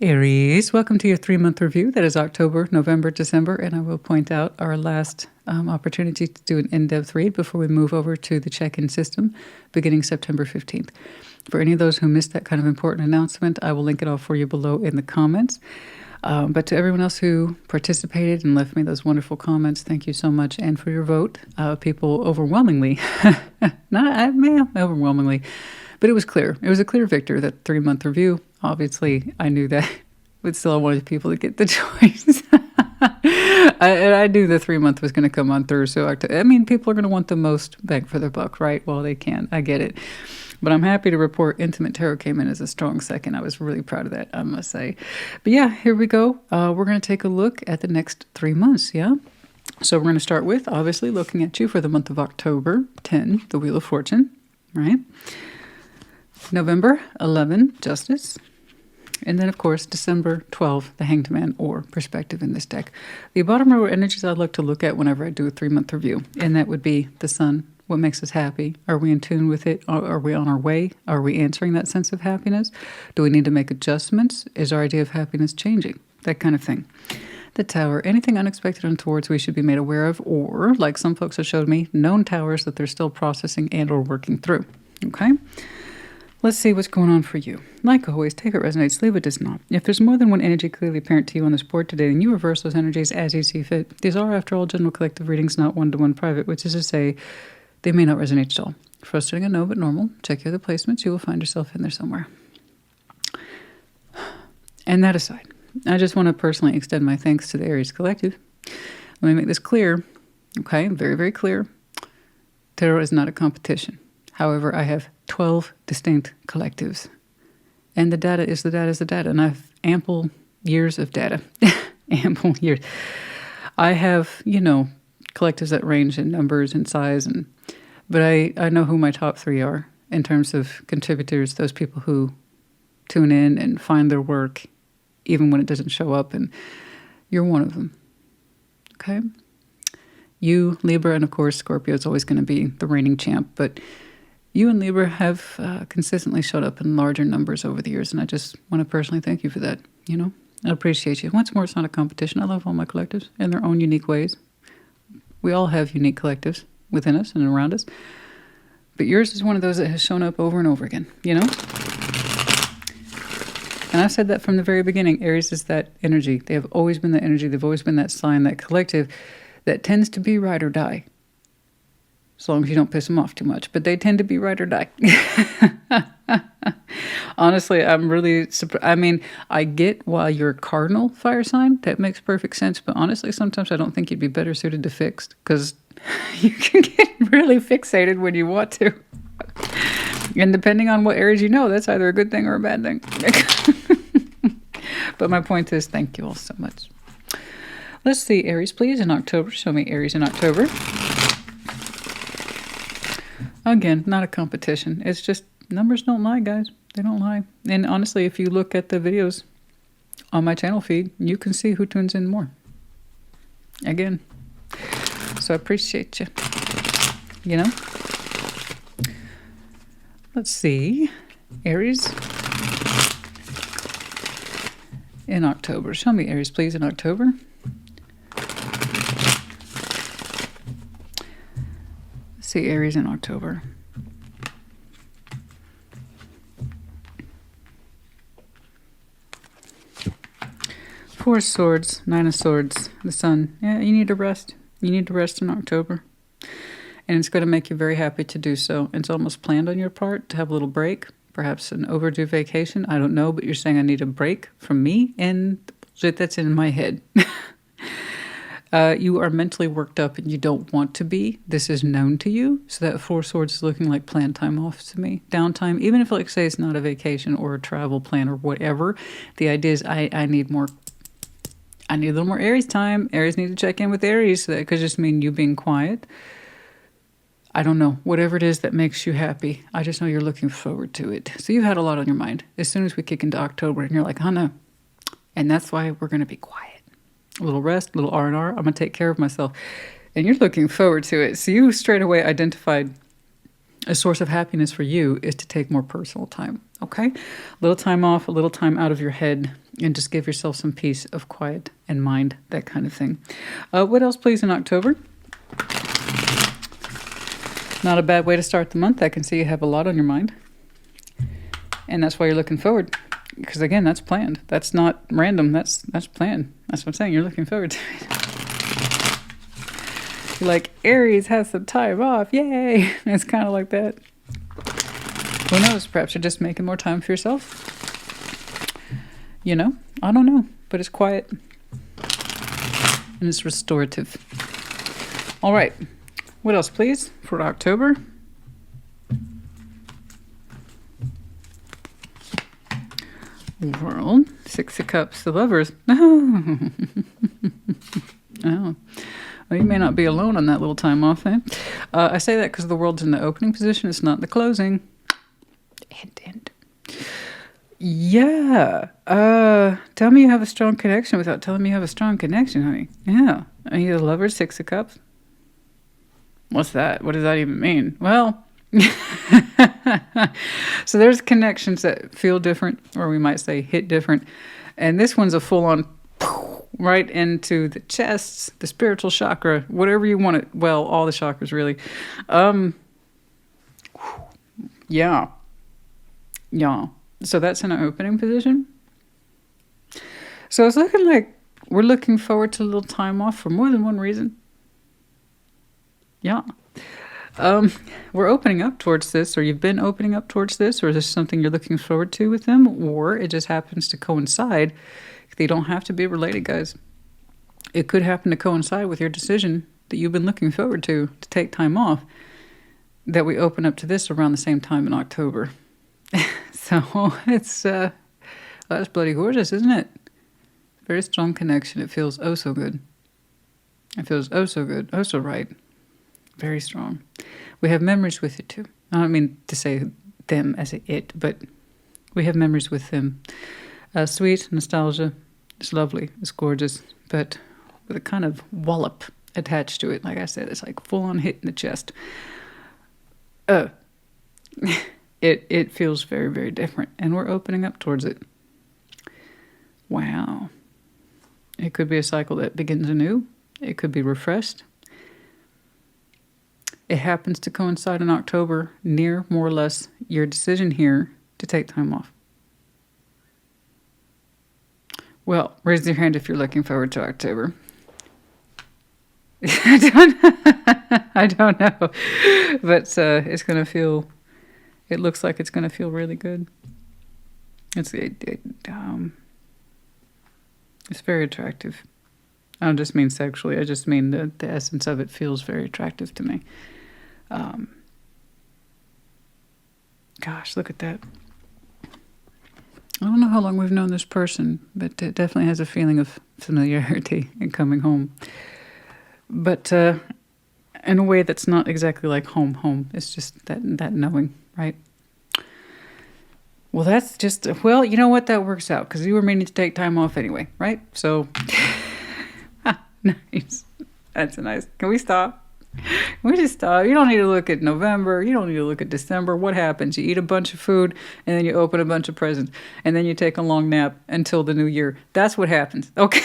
Aries, welcome to your 3-month review. That is October, November, December, and I will point out our last opportunity to do an in-depth read before we move over to the check-in system beginning September 15th. For any of those who missed that kind of important announcement, I will link it all for you below in the comments. But to everyone else who participated and left me those wonderful comments, thank you so much. And for your vote, people overwhelmingly, overwhelmingly, but it was clear. It was a clear victor, that 3-month review. Obviously, I knew that, but still I wanted people to get the choice. I knew the 3-month was going to come on through. So, people are going to want the most bang for their buck, right? Well, they can. I get it. But I'm happy to report Intimate Tarot came in as a strong second. I was really proud of that, I must say. But yeah, here we go. We're going to take a look at the next 3 months, yeah? So we're going to start with, obviously, looking at you for the month of October 10, the Wheel of Fortune, right? November 11, Justice. And then, of course, December 12, the Hanged Man, or Perspective in this deck. The bottom row are energies I like to look at whenever I do a 3-month review, and that would be the Sun. What makes us happy? Are we in tune with it? Are we on our way? Are we answering that sense of happiness? Do we need to make adjustments? Is our idea of happiness changing? That kind of thing. The Tower, anything unexpected and towards we should be made aware of, or, like some folks have showed me, known towers that they're still processing and or working through. Okay? Let's see what's going on for you. Like always, take what resonates, leave what does not. If there's more than one energy clearly apparent to you on this board today, then you reverse those energies as you see fit. These are, after all, general collective readings, not one-to-one private, which is to say, they may not resonate at all. Frustrating, I know, but normal. Check your other placements. You will find yourself in there somewhere. And that aside, I just want to personally extend my thanks to the Aries Collective. Let me make this clear. Okay, very, very clear. Tarot is not a competition. However, I have 12 distinct collectives. And the data is the data is the data. And I have ample years of data. Ample years. I have, collectives that range in numbers and size. But I know who my top 3 are in terms of contributors, those people who tune in and find their work even when it doesn't show up. And you're one of them. Okay? You, Libra, and of course Scorpio is always going to be the reigning champ. But you and Libra have consistently showed up in larger numbers over the years, and I just want to personally thank you for that, I appreciate you. Once more, it's not a competition. I love all my collectives in their own unique ways. We all have unique collectives within us and around us, but yours is one of those that has shown up over and over again, And I've said that from the very beginning. Aries is that energy. They have always been that energy. They've always been that sign, that collective that tends to be ride or die. As long as you don't piss them off too much. But they tend to be ride or die. Honestly, I'm really surprised. I get why you're a cardinal fire sign. That makes perfect sense. But honestly, sometimes I don't think you'd be better suited to fixed. Because you can get really fixated when you want to. And depending on what Aries that's either a good thing or a bad thing. But my point is, thank you all so much. Let's see, Aries, please, in October. Show me Aries in October. Again, not a competition. It's just numbers don't lie, guys. They don't lie. And honestly, if you look at the videos on my channel feed, you can see who tunes in more. Again. So I appreciate you. Let's see. Aries in October. Show me Aries, please, in October. See Aries in October. Four of Swords, Nine of Swords, the Sun. Yeah, you need to rest. You need to rest in October. And it's going to make you very happy to do so. It's almost planned on your part to have a little break, perhaps an overdue vacation. I don't know, but you're saying I need a break from me and the bullshit that's in my head. You are mentally worked up and you don't want to be. This is known to you. So that Four Swords is looking like planned time off to me. Downtime, even if, say, it's not a vacation or a travel plan or whatever. The idea is I need more. I need a little more Aries time. Aries need to check in with Aries. So that could just mean you being quiet. I don't know. Whatever it is that makes you happy. I just know you're looking forward to it. So you've had a lot on your mind. As soon as we kick into October and you're like, oh no. And that's why we're going to be quiet. A little rest, a little R&R. I'm going to take care of myself. And you're looking forward to it. So you straight away identified a source of happiness for you is to take more personal time, okay? A little time off, a little time out of your head, and just give yourself some peace of quiet and mind, that kind of thing. What else, please, in October? Not a bad way to start the month. I can see you have a lot on your mind. And that's why you're looking forward. Because, again, that's planned. That's not random. That's planned. That's what I'm saying. You're looking forward to it. Like, Aries has some time off. Yay! It's kind of like that. Who knows? Perhaps you're just making more time for yourself. You know? I don't know. But it's quiet. And it's restorative. All right. What else, please, for October? World. 6 of Cups. The Lovers. Oh. Oh. Well, you may not be alone on that little time off, eh? I say that because the World's in the opening position. It's not in the closing. Hint. Yeah. Tell me you have a strong connection without telling me you have a strong connection, honey. Yeah. Are you the Lovers? 6 of Cups? What's that? What does that even mean? Well, so there's connections that feel different, or we might say hit different. And this one's a full-on right into the chest, the spiritual chakra, whatever you want it. Well, all the chakras, really. Yeah. So that's in our opening position. So it's looking like we're looking forward to a little time off for more than one reason. Yeah. We're opening up towards this, or you've been opening up towards this, or is this something you're looking forward to with them, or it just happens to coincide. They don't have to be related, guys. It could happen to coincide with your decision that you've been looking forward to take time off, that we open up to this around the same time in October. So it's that's bloody gorgeous, isn't it? Very strong connection. It feels oh so good. It feels oh so good, oh so right. Very strong. We have memories with it too. I don't mean to say them as a it, but we have memories with them. Sweet nostalgia. It's lovely. It's gorgeous, but with a kind of wallop attached to it. Like I said, it's like full-on hit in the chest. It feels very, very different, and we're opening up towards it. Wow. It could be a cycle that begins anew. It could be refreshed. It happens to coincide in October, near more or less your decision here to take time off. Well, raise your hand if you're looking forward to October. I don't know. But it's going to feel, it looks like it's going to feel really good. It's very attractive. I don't just mean sexually. I just mean the essence of it feels very attractive to me. Gosh, look at that. I don't know how long we've known this person, but it definitely has a feeling of familiarity and coming home. But in a way that's not exactly like home. It's just that knowing, right? Well, that's just, well, you know what? That works out because you were meaning to take time off anyway, right? So, nice. That's nice. Can we stop? We just stop. You don't need to look at November. You don't need to look at December. What happens? You eat a bunch of food, and then you open a bunch of presents, and then you take a long nap until the new year. That's what happens. Okay.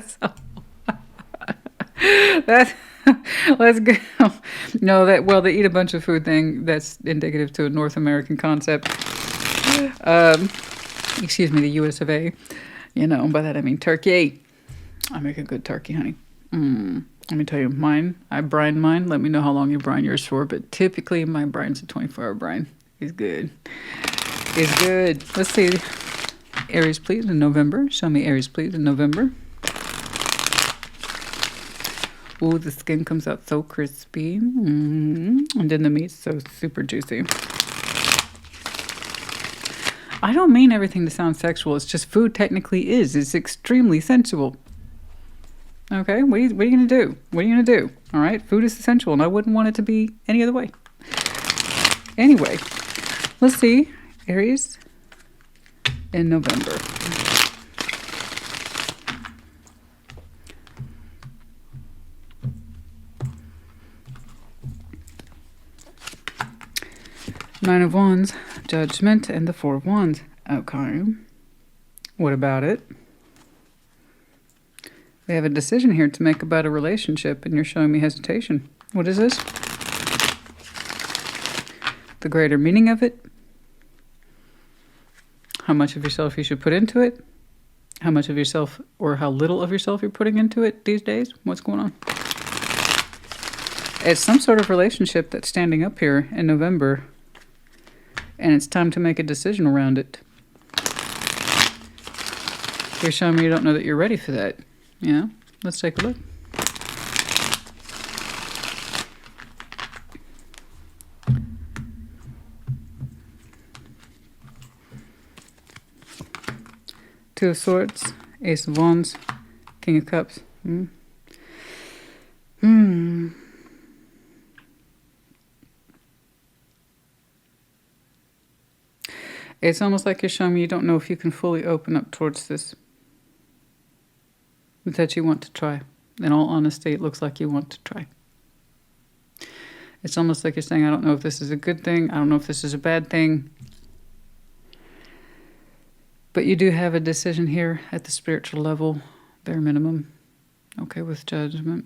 So, let's go. No, well, they eat a bunch of food thing, that's indicative to a North American concept. Excuse me, the US of A. You know, by that I mean turkey. I make a good turkey, honey. Let me tell you, mine, I brine mine. Let me know how long you brine yours for, but typically my brine's a 24-hour brine. It's good. It's good. Let's see. Aries, please, in November. Show me Aries, please, in November. Ooh, the skin comes out so crispy. And then the meat's so super juicy. I don't mean everything to sound sexual. It's just food technically is. It's extremely sensual. Okay, what are you going to do? What are you going to do? All right, food is essential, and I wouldn't want it to be any other way. Anyway, let's see. Aries in November. Nine of Wands, Judgment, and the Four of Wands. Okay. What about it? We have a decision here to make about a relationship, and you're showing me hesitation. What is this? The greater meaning of it. How much of yourself you should put into it. How much of yourself or how little of yourself you're putting into it these days. What's going on? It's some sort of relationship that's standing up here in November. And it's time to make a decision around it. You're showing me you don't know that you're ready for that. Yeah, let's take a look. Two of Swords, Ace of Wands, King of Cups. It's almost like you're showing me you don't know if you can fully open up towards this. But that you want to try. In all honesty, it looks like you want to try. It's almost like you're saying, I don't know if this is a good thing. I don't know if this is a bad thing. But you do have a decision here at the spiritual level, bare minimum. Okay, with Judgment.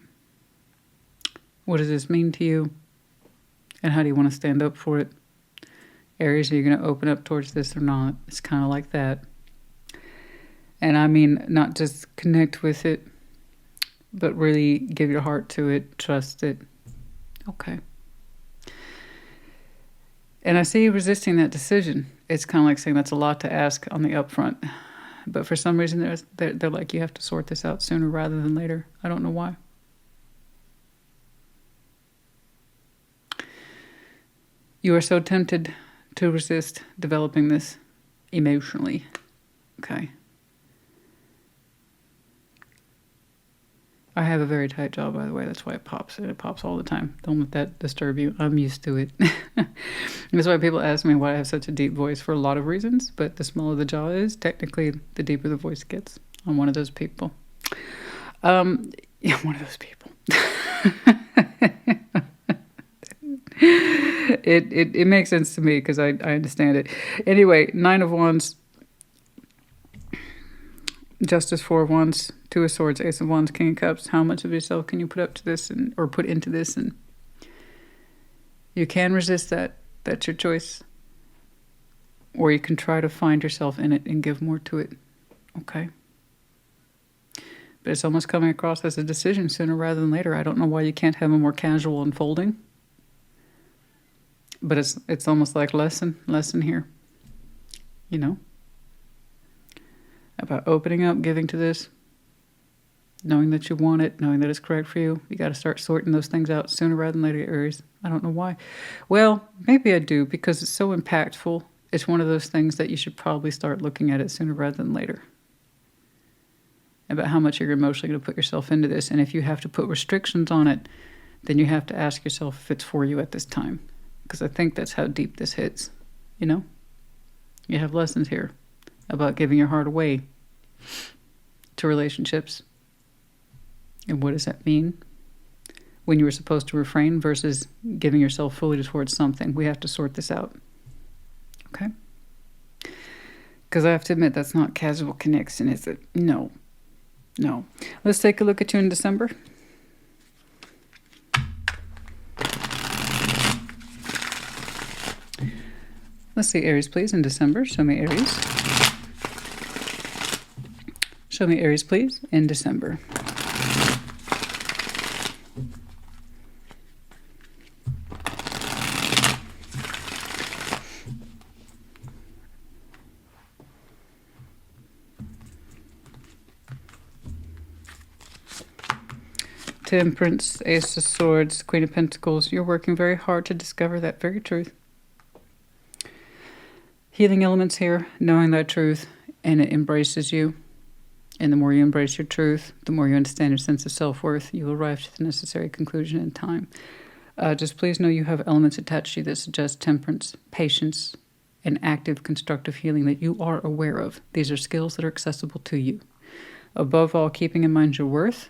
What does this mean to you? And how do you want to stand up for it? Aries, are you going to open up towards this or not? It's kind of like that. And I mean, not just connect with it, but really give your heart to it, trust it. Okay. And I see you resisting that decision. It's kind of like saying that's a lot to ask on the upfront. But for some reason, they're like, you have to sort this out sooner rather than later. I don't know why. You are so tempted to resist developing this emotionally. Okay. I have a very tight jaw, by the way. That's why it pops. And it pops all the time. Don't let that disturb you. I'm used to it. That's why people ask me why I have such a deep voice for a lot of reasons. But the smaller the jaw is, technically, the deeper the voice gets. I'm one of those people. Yeah, one of those people. It makes sense to me because I understand it. Anyway, Nine of Wands, Justice, Four of Wands, Two of Swords, Ace of Wands, King of Cups. How much of yourself can you put up to this or put into this? And you can resist that. That's your choice. Or you can try to find yourself in it and give more to it. Okay. But it's almost coming across as a decision sooner rather than later. I don't know why you can't have a more casual unfolding. But it's almost like lesson here. You know? About opening up, giving to this. Knowing that you want it, knowing that it's correct for you. You got to start sorting those things out sooner rather than later, Aries. I don't know why. Well, maybe I do because it's so impactful. It's one of those things that you should probably start looking at it sooner rather than later. About how much you're emotionally going to put yourself into this. And if you have to put restrictions on it, then you have to ask yourself if it's for you at this time. Because I think that's how deep this hits. You know? You have lessons here about giving your heart away to relationships. And what does that mean? When you were supposed to refrain versus giving yourself fully towards something. We have to sort this out. Okay? Because I have to admit, that's not casual connection, is it? No. No. Let's take a look at you in December. Let's see Aries, please, in December. Show me Aries. Show me Aries, please, in December. Temperance, Ace of Swords, Queen of Pentacles. You're working very hard to discover that very truth. Healing elements here, knowing that truth, and it embraces you. And the more you embrace your truth, the more you understand your sense of self-worth, you will arrive to the necessary conclusion in time. Just please know you have elements attached to you that suggest temperance, patience, and active constructive healing that you are aware of. These are skills that are accessible to you. Above all, keeping in mind your worth,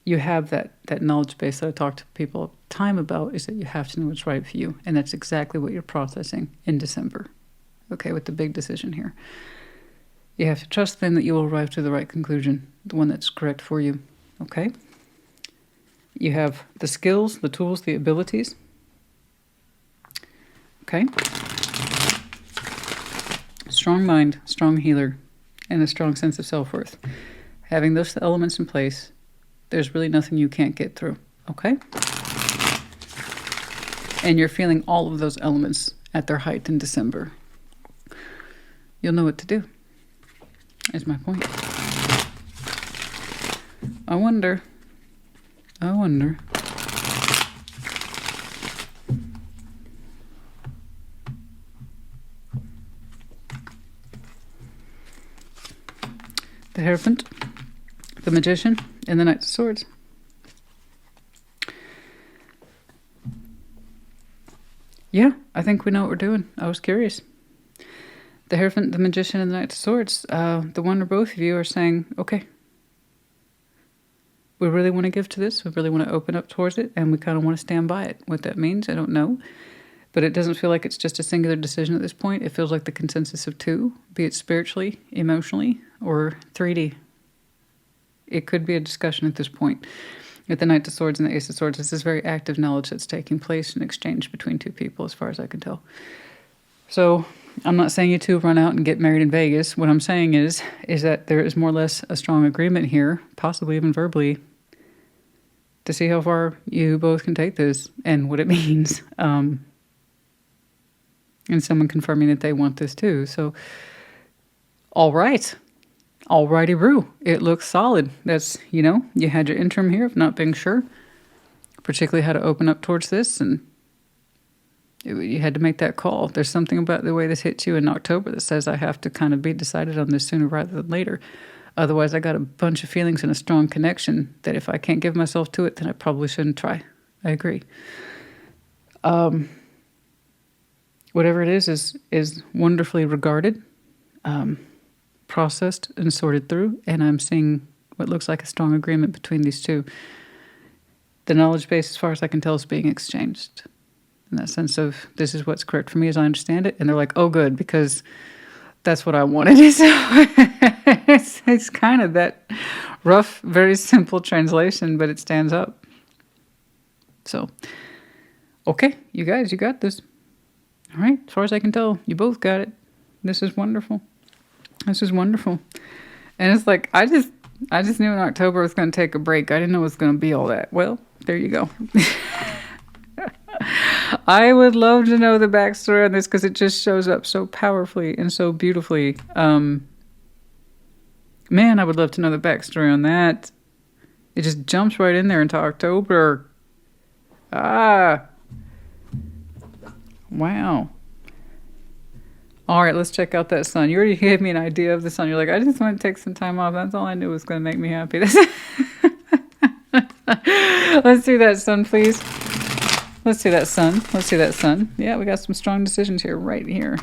you have that knowledge base that I talk to people all the time about, is that you have to know what's right for you. And that's exactly what you're processing in December. Okay, with the big decision here. You have to trust then that you will arrive to the right conclusion, the one that's correct for you. Okay? You have the skills, the tools, the abilities. Okay? Strong mind, strong healer, and a strong sense of self-worth. Having those elements in place, there's really nothing you can't get through. Okay? And you're feeling all of those elements at their height in December. You'll know what to do, is my point. I wonder. The Hierophant, the Magician, and the Knight of Swords. Yeah, I think we know what we're doing. I was curious. The Hierophant, the Magician, and the Knight of Swords, the one or both of you are saying, okay, we really want to give to this. We really want to open up towards it, and we kind of want to stand by it. What that means, I don't know. But it doesn't feel like it's just a singular decision at this point. It feels like the consensus of two, be it spiritually, emotionally, or 3D. It could be a discussion at this point. With the Knight of Swords and the Ace of Swords, this is very active knowledge that's taking place in exchange between two people, as far as I can tell. So I'm not saying you two run out and get married in Vegas. What I'm saying is that there is more or less a strong agreement here, possibly even verbally, to see how far you both can take this and what it means. And someone confirming that they want this too. So, all right. Alrighty-roo. It looks solid. That's, you had your interim here of not being sure, particularly how to open up towards this, and you had to make that call. There's something about the way this hits you in October that says I have to kind of be decided on this sooner rather than later. Otherwise, I got a bunch of feelings and a strong connection that if I can't give myself to it, then I probably shouldn't try. I agree. Whatever it is wonderfully regarded, processed and sorted through, and I'm seeing what looks like a strong agreement between these two. The knowledge base, as far as I can tell, is being exchanged. In that sense of, this is what's correct for me as I understand it, and they're like, oh good, because that's what I wanted. So it's kind of that rough, very simple translation, but it stands up. So, okay, you guys, you got this. All right, as far as I can tell, you both got it. This is wonderful. This is wonderful. And it's like, I just knew in October I was going to take a break. I didn't know it was going to be all that. Well, there you go. I would love to know the backstory on this because it just shows up so powerfully and so beautifully. Man, I would love to know the backstory on that. It just jumps right in there into October. Wow. All right, let's check out that sun. You already gave me an idea of the sun. You're like, I just want to take some time off. That's all I knew was going to make me happy. Let's see that sun, please. Let's see that sun. Let's see that sun. Yeah, we got some strong decisions here, right here.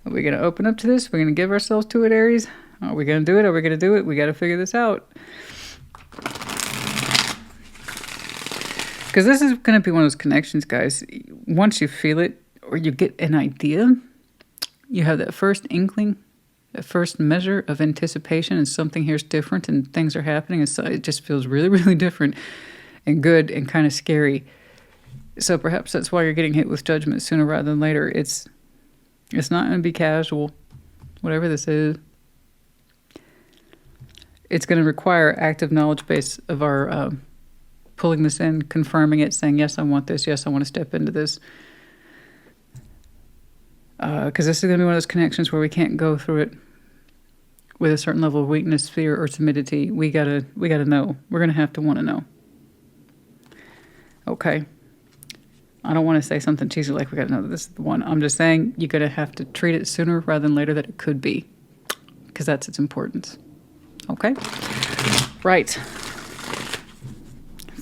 Are we going to open up to this? We're going to give ourselves to it, Aries? Are we going to do it? Are we going to do it? We got to figure this out. Because this is going to be one of those connections, guys. Once you feel it or you get an idea, you have that first inkling, that first measure of anticipation, and something here's different and things are happening. And so it just feels really, really different and good and kind of scary. So perhaps that's why you're getting hit with judgment sooner rather than later. It's not going to be casual, whatever this is. It's going to require active knowledge base of our pulling this in, confirming it, saying, yes, I want this. Yes, I want to step into this. Because this is going to be one of those connections where we can't go through it with a certain level of weakness, fear, or timidity. We gotta know. We're going to have to want to know. Okay. I don't want to say something cheesy like we got to know that this is the one. I'm just saying you're going to have to treat it sooner rather than later that it could be. Because that's its importance. Okay? Right.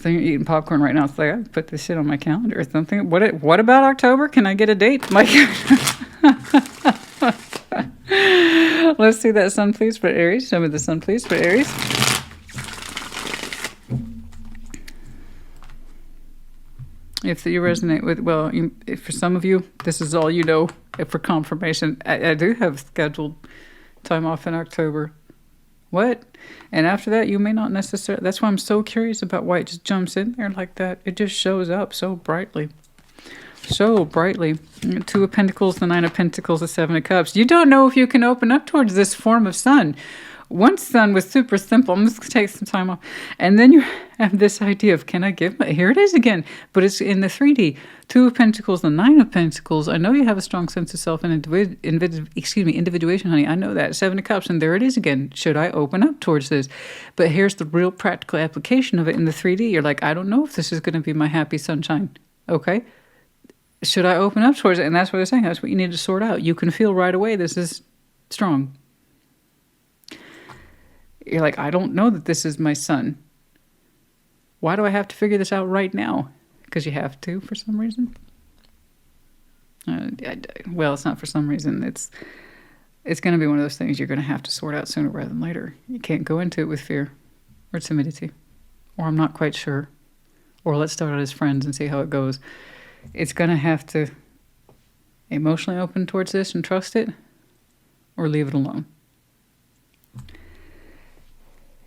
So you're eating popcorn right now. It's like, I put this shit on my calendar or something. What about October? Can I get a date? Let's see that sun, please, for Aries. Show me the sun, please, for Aries. If you resonate with, well, if for some of you, this is all you know. If for confirmation, I do have scheduled time off in October. What? And after that, you may not necessarily. That's why I'm so curious about why it just jumps in there like that. It just shows up so brightly. So brightly. Two of Pentacles, the Nine of Pentacles, the Seven of Cups. You don't know if you can open up towards this form of sun. One sun was super simple. I'm just going to take some time off. And then you have this idea of, can I give my... Here it is again. But it's in the 3D. Two of Pentacles, the Nine of Pentacles. I know you have a strong sense of self and individuation, honey. I know that. Seven of Cups. And there it is again. Should I open up towards this? But here's the real practical application of it in the 3D. You're like, I don't know if this is going to be my happy sunshine. Okay? Should I open up towards it? And that's what they're saying. That's what you need to sort out. You can feel right away this is strong. You're like, I don't know that this is my sun. Why do I have to figure this out right now? Because you have to for some reason. Well, it's not for some reason. It's going to be one of those things you're going to have to sort out sooner rather than later. You can't go into it with fear or timidity. Or I'm not quite sure. Or let's start out as friends and see how it goes. It's going to have to emotionally open towards this and trust it, or leave it alone.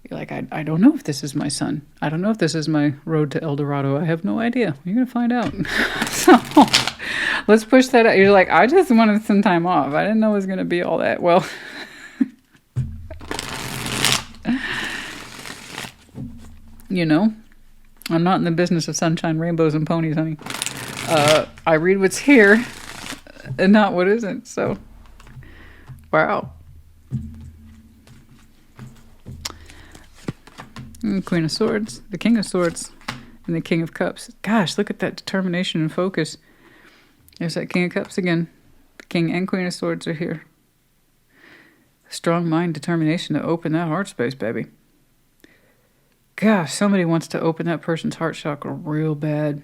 You're like, I don't know if this is my sun. I don't know if this is my road to El Dorado. I have no idea. You're going to find out. So let's push that out. You're like, I just wanted some time off. I didn't know it was going to be all that. Well, you know, I'm not in the business of sunshine, rainbows, and ponies, honey. I read what's here and not what isn't. So, wow. Queen of Swords, the King of Swords, and the King of Cups. Gosh, look at that determination and focus. There's that King of Cups again. The King and Queen of Swords are here. Strong mind, determination to open that heart space, baby. Gosh, somebody wants to open that person's heart chakra real bad.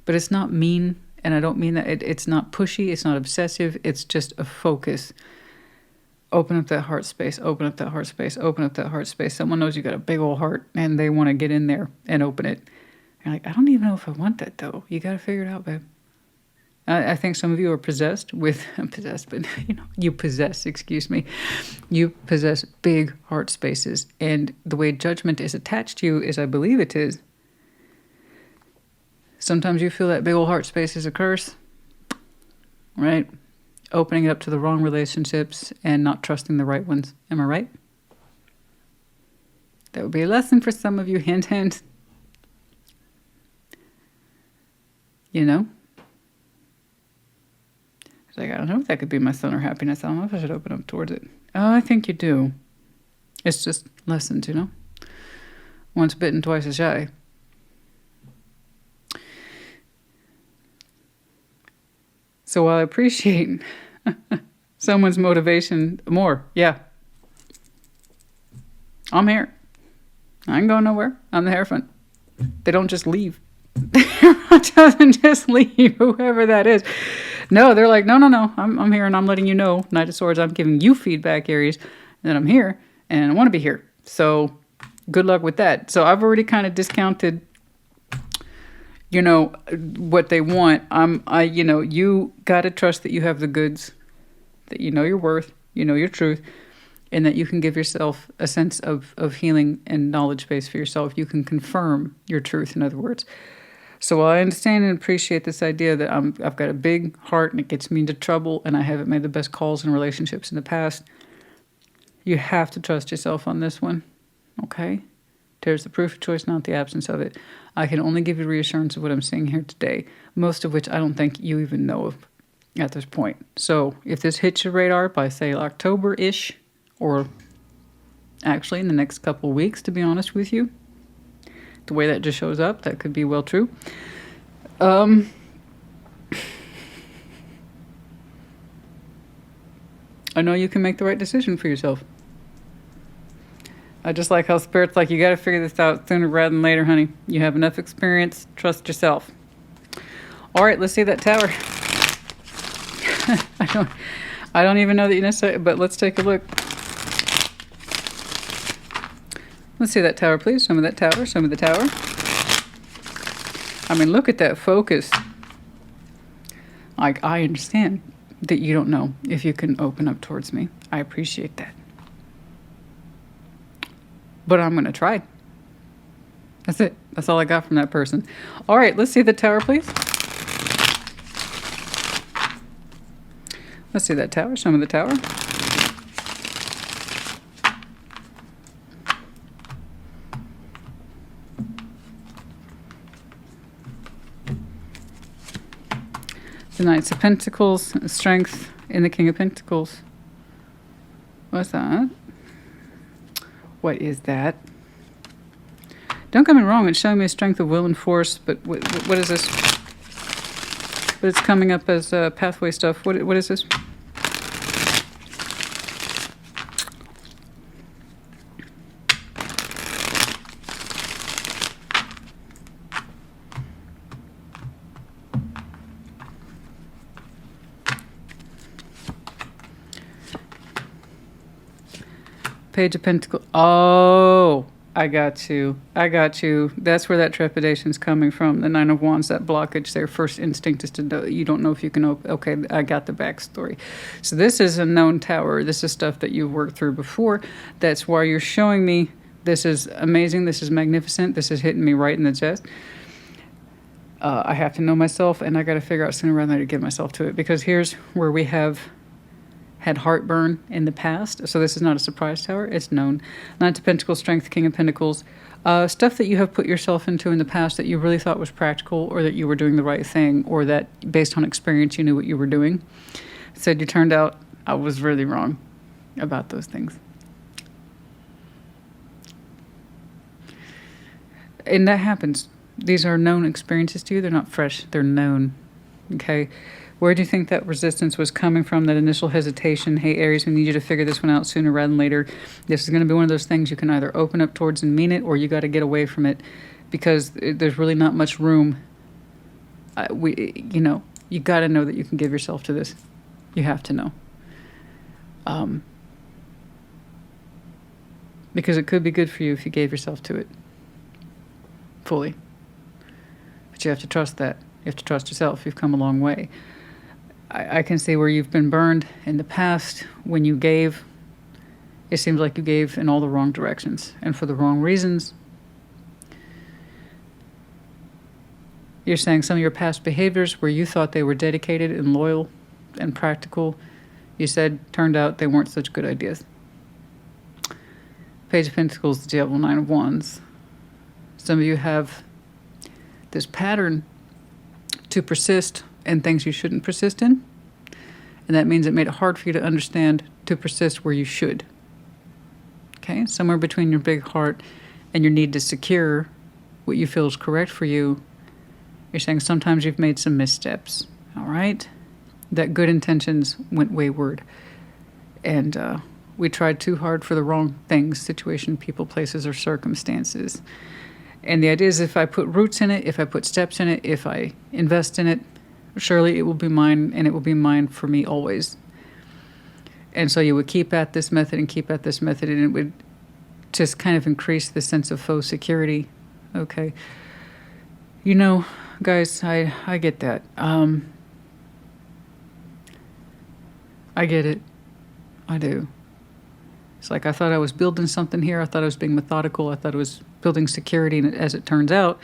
But it's not mean, and I don't mean that. It's not pushy, it's not obsessive, it's just a focus. Open up that heart space, open up that heart space, open up that heart space. Someone knows you got a big old heart, and they want to get in there and open it. You're like, I don't even know if I want that, though. You got to figure it out, babe. I think some of you are possessed with, but you possess, you possess big heart spaces. And the way judgment is attached to you is, I believe it is, sometimes you feel that big old heart space is a curse, right? Opening it up to the wrong relationships and not trusting the right ones. Am I right? That would be a lesson for some of you. Hint, hint. You know? It's like, I don't know if that could be my sun or happiness. I don't know if I should open up towards it. Oh, I think you do. It's just lessons, you know? Once bitten, twice as shy. So while I appreciate someone's motivation more, yeah, I'm here. I ain't going nowhere. I'm the Hierophant. They don't just leave. It doesn't just leave, whoever that is. No, they're like, no, I'm here and I'm letting you know, Knight of Swords, I'm giving you feedback, Aries, that I'm here and I want to be here. So good luck with that. So I've already kind of discounted what they want. You got to trust that you have the goods, that you know your worth, you know your truth, and that you can give yourself a sense of healing and knowledge base for yourself. You can confirm your truth, in other words. So while I understand and appreciate this idea that I've got a big heart and it gets me into trouble and I haven't made the best calls in relationships in the past, you have to trust yourself on this one, okay? There's the proof of choice, not the absence of it. I can only give you reassurance of what I'm saying here today, most of which I don't think you even know of at this point. So if this hits your radar by, say, October-ish, or actually in the next couple of weeks, to be honest with you, the way that just shows up, that could be well true. I know you can make the right decision for yourself. I just like how Spirit's like, you got to figure this out sooner rather than later, honey. You have enough experience. Trust yourself. All right, let's see that tower. I don't even know that you necessarily, but let's take a look. Let's see that tower, please. Show me that tower. Show me the tower. I mean, look at that focus. Like, I understand that you don't know if you can open up towards me. I appreciate that. But I'm going to try. That's it. That's all I got from that person. All right, let's see the Tower, please. Let's see that Tower. Show me the Tower. The Knights of Pentacles, Strength in the King of Pentacles. What's that? What is that? Don't get me wrong, it's showing me a strength of will and force, but what is this? But it's coming up as pathway stuff. What is this? Page of Pentacles. Oh, I got you. I got you. That's where that trepidation is coming from. The Nine of Wands, that blockage. Their first instinct is to know. You don't know if you can open. Okay, I got the backstory. So this is a known tower. This is stuff that you've worked through before. That's why you're showing me this is amazing. This is magnificent. This is hitting me right in the chest. I have to know myself, and I got to figure out sooner rather than later to give myself to it. Because here's where we have had heartburn in the past. So this is not a surprise tower. It's known. Knight of Pentacles, Strength, King of Pentacles. Stuff that you have put yourself into in the past that you really thought was practical, or that you were doing the right thing, or that based on experience you knew what you were doing. Said you turned out I was really wrong about those things. And that happens. These are known experiences to you. They're not fresh. They're known. Okay? Where do you think that resistance was coming from, that initial hesitation? Hey, Aries, we need you to figure this one out sooner rather than later. This is going to be one of those things you can either open up towards and mean it, or you got to get away from it, because there's really not much room. You got to know that you can give yourself to this. You have to know. Because it could be good for you if you gave yourself to it fully. But you have to trust that. You have to trust yourself. You've come a long way. I can see where you've been burned in the past when you gave. It seems like you gave in all the wrong directions and for the wrong reasons. You're saying some of your past behaviors where you thought they were dedicated and loyal and practical, you said turned out they weren't such good ideas. Page of Pentacles, the Devil, Nine of Wands. Some of you have this pattern to persist in things you shouldn't persist in. And that means it made it hard for you to understand to persist where you should. Okay? Somewhere between your big heart and your need to secure what you feel is correct for you, you're saying sometimes you've made some missteps. All right? That good intentions went wayward. And we tried too hard for the wrong things, situation, people, places, or circumstances. And the idea is if I put roots in it, if I put steps in it, if I invest in it, surely it will be mine, and it will be mine for me always. And so you would keep at this method and keep at this method, and it would just kind of increase the sense of faux security. Okay. You know, guys, I get that. I get it. I do. It's like I thought I was building something here. I thought I was being methodical. I thought I was building security, and as it turns out,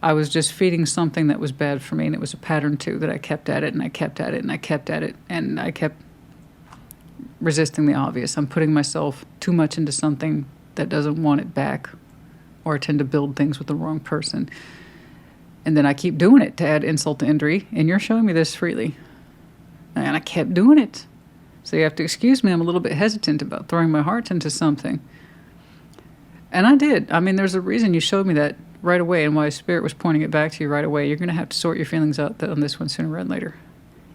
I was just feeding something that was bad for me, and it was a pattern too that I kept at it, and I kept at it, and I kept at it, and I kept resisting the obvious. I'm putting myself too much into something that doesn't want it back, or I tend to build things with the wrong person. And then I keep doing it to add insult to injury, and you're showing me this freely. And I kept doing it. So you have to excuse me, I'm a little bit hesitant about throwing my heart into something. And I did. I mean, there's a reason you showed me that right away, and why Spirit was pointing it back to you right away. You're going to have to sort your feelings out on this one sooner rather than later.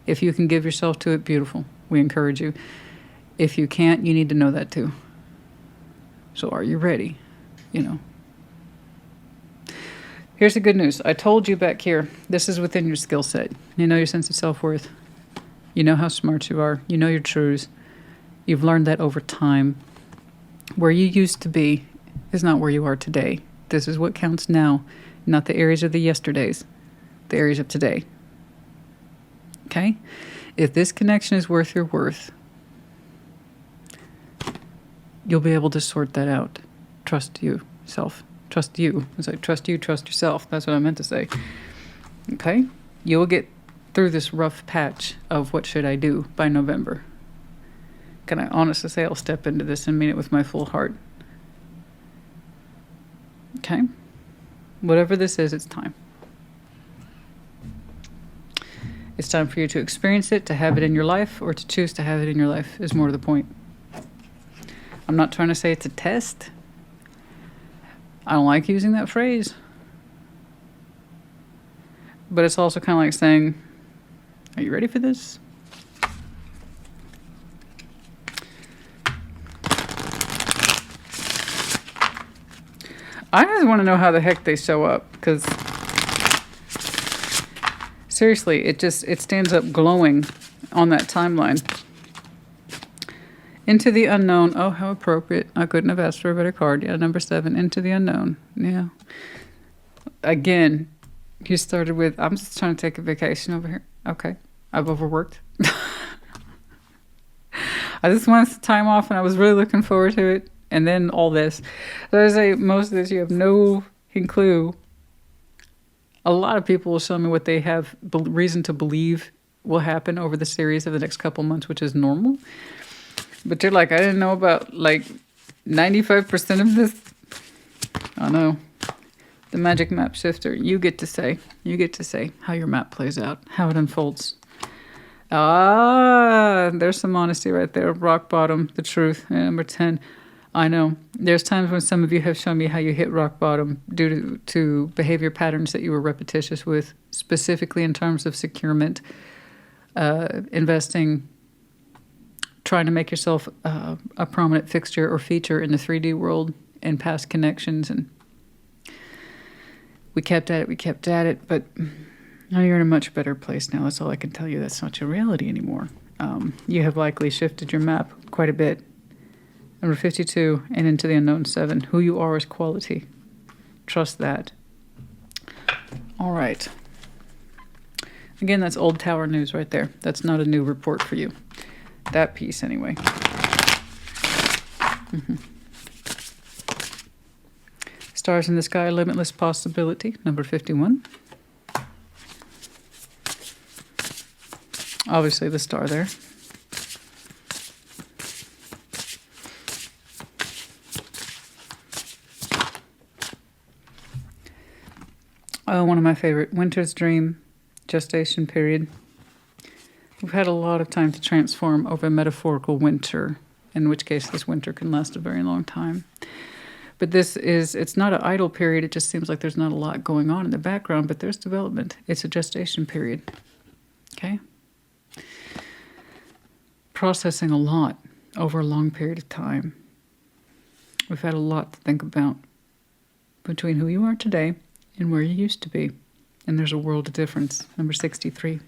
If you can give yourself to it, beautiful. We encourage you. If you can't, you need to know that too. So are you ready? You know. Here's the good news. I told you back here, this is within your skill set. You know your sense of self-worth. You know how smart you are. You know your truths. You've learned that over time. Where you used to be is not where you are today. This is what counts now. not the Aries of the yesterdays, the Aries of today. Okay? If this connection is worth your worth, you'll be able to sort that out. Trust yourself. Trust you. It's like trust you, trust yourself. That's what I meant to say. Okay? You'll get through this rough patch of what should I do by November. Can I honestly say I'll step into this and mean it with my full heart? Okay? Whatever this is, it's time. It's time for you to experience it, to have it in your life, or to choose to have it in your life is more to the point. I'm not trying to say it's a test. I don't like using that phrase. But it's also kind of like saying, are you ready for this? I just want to know how the heck they show up, because seriously, it stands up glowing on that timeline. Into the unknown. Oh, how appropriate. I couldn't have asked for a better card. Yeah, number 7, into the unknown. Yeah. Again, you started with, I'm just trying to take a vacation over here. Okay. I've overworked. I just wanted some time off and I was really looking forward to it. And then all this. So I say most of this you have no clue. A lot of people will show me what they have reason to believe will happen over the series of the next couple months, which is normal. But they're like, I didn't know about like 95% of this. I know. The magic map shifter. You get to say how your map plays out, how it unfolds. Ah, there's some honesty right there. Rock bottom, the truth. And number 10. I know. There's times when some of you have shown me how you hit rock bottom due to behavior patterns that you were repetitious with, specifically in terms of securement, investing, trying to make yourself a prominent fixture or feature in the 3D world and past connections. And we kept at it, but now you're in a much better place now. That's all I can tell you. That's not your reality anymore. You have likely shifted your map quite a bit. Number 52, and into the unknown 7. Who you are is quality. Trust that. All right. Again, that's old tower news right there. That's not a new report for you. That piece, anyway. Stars in the sky, limitless possibility. Number 51. Obviously, the star there. Oh, one of my favorite, Winter's Dream, gestation period. We've had a lot of time to transform over a metaphorical winter, in which case this winter can last a very long time. But it's not an idle period. It just seems like there's not a lot going on in the background, but there's development. It's a gestation period. Okay? Processing a lot over a long period of time. We've had a lot to think about between who you are today and where you used to be. And there's a world of difference. Number 63.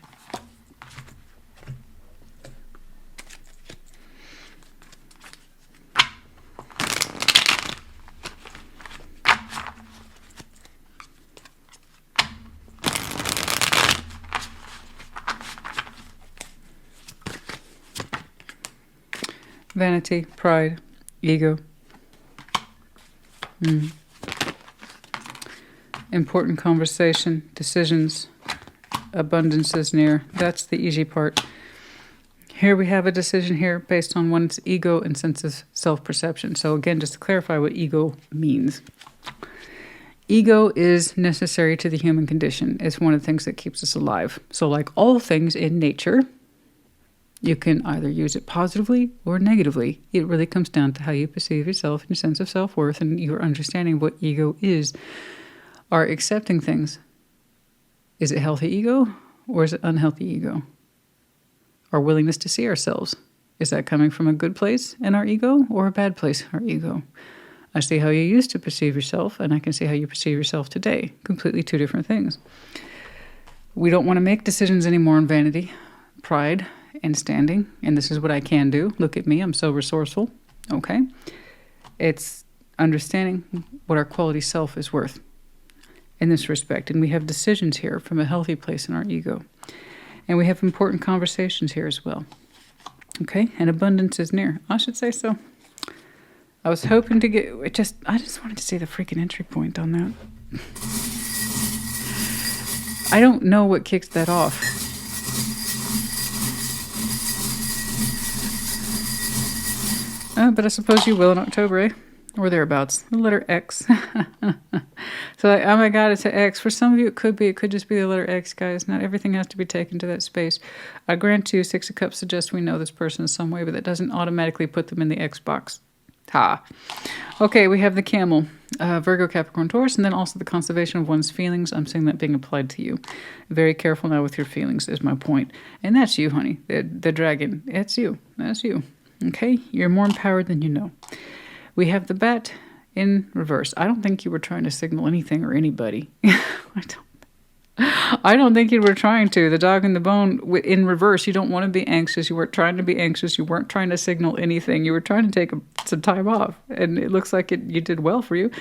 Vanity, pride, ego. Important conversation, decisions, abundance is near. That's the easy part. Here we have a decision here based on one's ego and sense of self-perception. So again, just to clarify what ego means. Ego is necessary to the human condition. It's one of the things that keeps us alive. So like all things in nature, you can either use it positively or negatively. It really comes down to how you perceive yourself and your sense of self-worth and your understanding of what ego is. Are accepting things. Is it healthy ego or is it unhealthy ego? Our willingness to see ourselves. Is that coming from a good place in our ego or a bad place in our ego? I see how you used to perceive yourself and I can see how you perceive yourself today. Completely two different things. We don't want to make decisions anymore on vanity, pride, and standing. And this is what I can do. Look at me. I'm so resourceful. Okay. It's understanding what our quality self is worth. in this respect. And we have decisions here from a healthy place in our ego. And we have important conversations here as well. Okay, and abundance is near. I should say so. I was hoping to get, I just wanted to see the freaking entry point on that. I don't know what kicks that off. But I suppose you will in October, eh? Or thereabouts. The letter X. So, oh my God, it's an X. For some of you, it could just be the letter X, guys. Not everything has to be taken to that space. I grant you, Six of Cups suggests we know this person in some way, but that doesn't automatically put them in the X box. Ha. Okay, we have the camel, Virgo, Capricorn, Taurus, and then also the conservation of one's feelings. I'm seeing that being applied to you. Very careful now with your feelings is my point. And that's you, honey. The dragon. It's you. That's you. Okay? You're more empowered than you know. We have the bat in reverse. I don't think you were trying to signal anything or anybody. I don't think you were trying to. The dog and the bone in reverse. You don't want to be anxious. You weren't trying to be anxious. You weren't trying to signal anything. You were trying to take some time off. And it looks like you did well for you.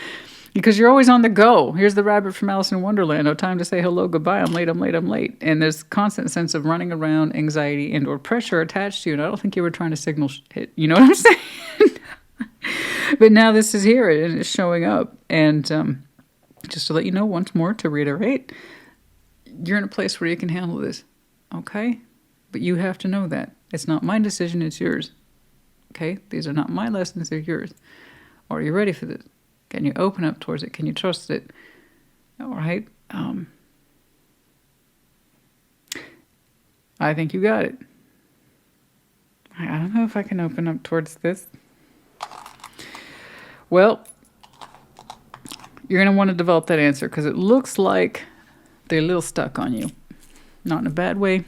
Because you're always on the go. Here's the rabbit from Alice in Wonderland. No time to say hello, goodbye. I'm late, I'm late, I'm late. And there's constant sense of running around, anxiety, and or pressure attached to you. And I don't think you were trying to signal it. You know what I'm saying? But now this is here and it's showing up. And just to let you know once more, to reiterate, you're in a place where you can handle this. Okay? But you have to know that. It's not my decision, it's yours. Okay? These are not my lessons, they're yours. Are you ready for this? Can you open up towards it? Can you trust it? All right? I think you got it. I don't know if I can open up towards this. Well, you're going to want to develop that answer because it looks like they're a little stuck on you. Not in a bad way.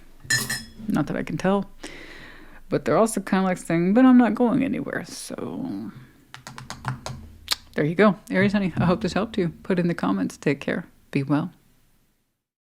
Not that I can tell. But they're also kind of like saying, but I'm not going anywhere. So there you go. Aries, honey, I hope this helped you. Put in the comments. Take care. Be well.